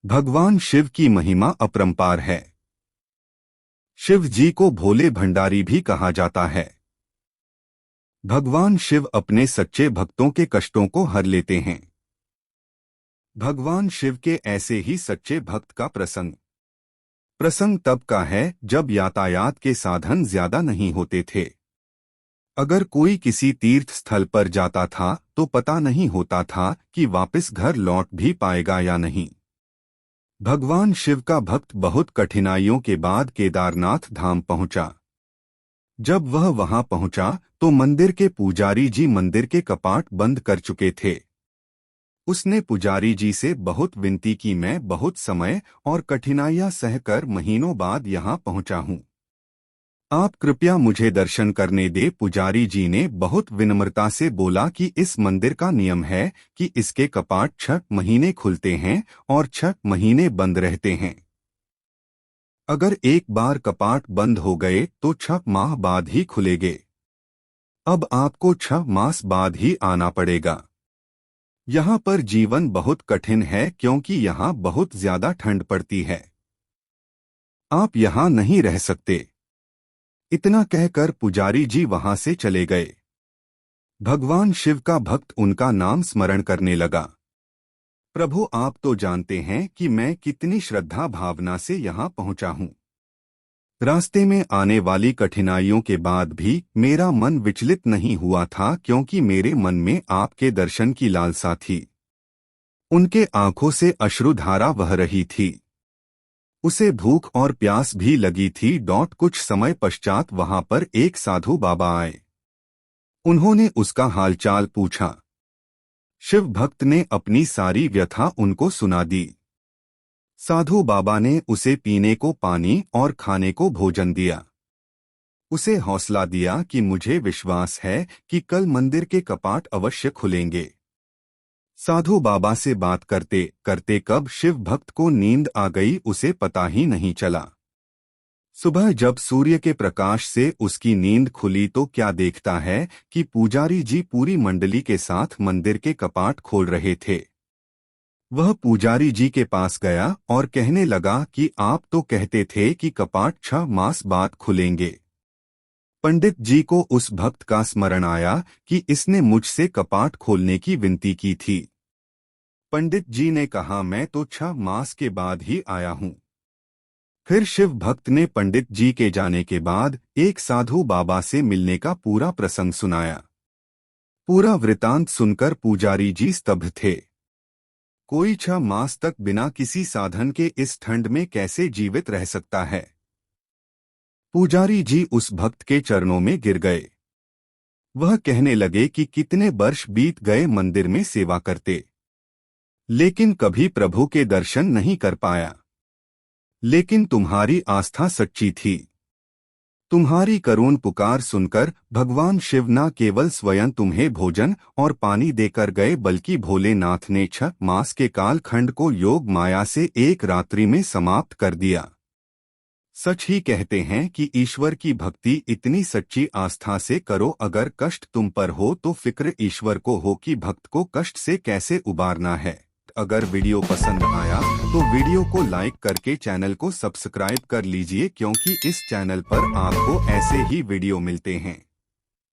भगवान शिव की महिमा अपरंपार है। शिव जी को भोले भंडारी भी कहा जाता है। भगवान शिव अपने सच्चे भक्तों के कष्टों को हर लेते हैं। भगवान शिव के ऐसे ही सच्चे भक्त का प्रसंग तब का है जब यातायात के साधन ज्यादा नहीं होते थे। अगर कोई किसी तीर्थ स्थल पर जाता था तो पता नहीं होता था कि वापस घर लौट भी पाएगा या नहीं। भगवान शिव का भक्त बहुत कठिनाइयों के बाद केदारनाथ धाम पहुंचा। जब वह वहां पहुंचा तो मंदिर के पुजारी जी मंदिर के कपाट बंद कर चुके थे। उसने पुजारी जी से बहुत विनती की, मैं बहुत समय और कठिनाइयां सहकर महीनों बाद यहां पहुंचा हूं, आप कृपया मुझे दर्शन करने दे। पुजारी जी ने बहुत विनम्रता से बोला कि इस मंदिर का नियम है कि इसके कपाट 6 महीने खुलते हैं और 6 महीने बंद रहते हैं। अगर एक बार कपाट बंद हो गए तो 6 माह बाद ही खुलेंगे। अब आपको 6 मास बाद ही आना पड़ेगा। यहाँ पर जीवन बहुत कठिन है क्योंकि यहाँ बहुत ज्यादा ठंड पड़ती है। आप यहाँ नहीं रह सकते। इतना कहकर पुजारी जी वहां से चले गए। भगवान शिव का भक्त उनका नाम स्मरण करने लगा। प्रभु, आप तो जानते हैं कि मैं कितनी श्रद्धा भावना से यहाँ पहुंचा हूँ। रास्ते में आने वाली कठिनाइयों के बाद भी मेरा मन विचलित नहीं हुआ था क्योंकि मेरे मन में आपके दर्शन की लालसा थी। उनके आंखों से अश्रुधारा बह रही थी। उसे भूख और प्यास भी लगी थी। कुछ समय पश्चात वहां पर एक साधु बाबा आए। उन्होंने उसका हालचाल पूछा। शिव भक्त ने अपनी सारी व्यथा उनको सुना दी। साधु बाबा ने उसे पीने को पानी और खाने को भोजन दिया। उसे हौसला दिया कि मुझे विश्वास है कि कल मंदिर के कपाट अवश्य खुलेंगे। साधु बाबा से बात करते करते कब शिव भक्त को नींद आ गई उसे पता ही नहीं चला। सुबह जब सूर्य के प्रकाश से उसकी नींद खुली तो क्या देखता है कि पुजारी जी पूरी मंडली के साथ मंदिर के कपाट खोल रहे थे। वह पुजारी जी के पास गया और कहने लगा कि आप तो कहते थे कि कपाट 6 मास बाद खुलेंगे। पंडित जी को उस भक्त का स्मरण आया कि इसने मुझसे कपाट खोलने की विनती की थी। पंडित जी ने कहा, मैं तो 6 मास के बाद ही आया हूँ। फिर शिव भक्त ने पंडित जी के जाने के बाद एक साधु बाबा से मिलने का पूरा प्रसंग सुनाया। पूरा वृतांत सुनकर पुजारी जी स्तब्ध थे। कोई 6 मास तक बिना किसी साधन के इस ठंड में कैसे जीवित रह सकता है। पुजारी जी उस भक्त के चरणों में गिर गए। वह कहने लगे कि कितने वर्ष बीत गए मंदिर में सेवा करते, लेकिन कभी प्रभु के दर्शन नहीं कर पाया। लेकिन तुम्हारी आस्था सच्ची थी। तुम्हारी करुण पुकार सुनकर भगवान शिव न केवल स्वयं तुम्हें भोजन और पानी देकर गए बल्कि भोलेनाथ ने 6 मास के कालखंड को योग माया से एक रात्रि में समाप्त कर दिया। सच ही कहते हैं कि ईश्वर की भक्ति इतनी सच्ची आस्था से करो, अगर कष्ट तुम पर हो तो फिक्र ईश्वर को हो कि भक्त को कष्ट से कैसे उबारना है। अगर वीडियो पसंद आया तो वीडियो को लाइक करके चैनल को सब्सक्राइब कर लीजिए क्योंकि इस चैनल पर आपको ऐसे ही वीडियो मिलते हैं।